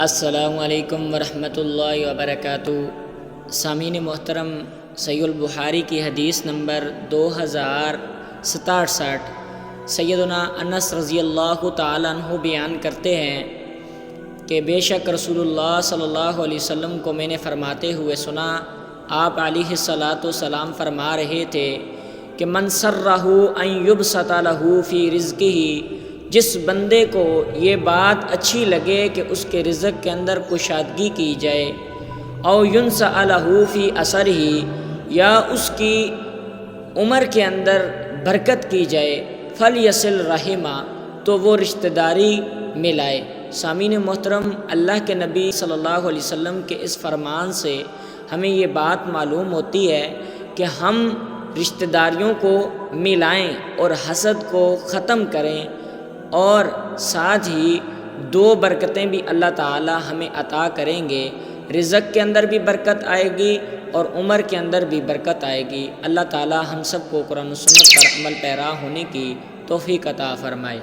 السلام علیکم ورحمۃ اللہ وبرکاتہ۔ سامعین محترم، صحیح البخاری کی حدیث نمبر 2067 سیدنا انس رضی اللہ تعالیٰ عنہ بیان کرتے ہیں کہ بے شک رسول اللہ صلی اللہ علیہ وسلم کو میں نے فرماتے ہوئے سنا، آپ علیہ الصلاۃ والسلام فرما رہے تھے کہ من سرہ ان یبسط لہ فی رزقہ، جس بندے کو یہ بات اچھی لگے کہ اس کے رزق کے اندر کشادگی کی جائے، او ینسأ لہ فی اثرہ، یا اس کی عمر کے اندر برکت کی جائے، فلیصل رحمہ، تو وہ رشتہ داری ملائے۔ سامعین محترم، اللہ کے نبی صلی اللہ علیہ وسلم کے اس فرمان سے ہمیں یہ بات معلوم ہوتی ہے کہ ہم رشتہ داریوں کو ملائیں اور حسد کو ختم کریں، اور ساتھ ہی دو برکتیں بھی اللہ تعالی ہمیں عطا کریں گے۔ رزق کے اندر بھی برکت آئے گی اور عمر کے اندر بھی برکت آئے گی۔ اللہ تعالی ہم سب کو قرآن و سنت پر عمل پیرا ہونے کی توفیق عطا فرمائے۔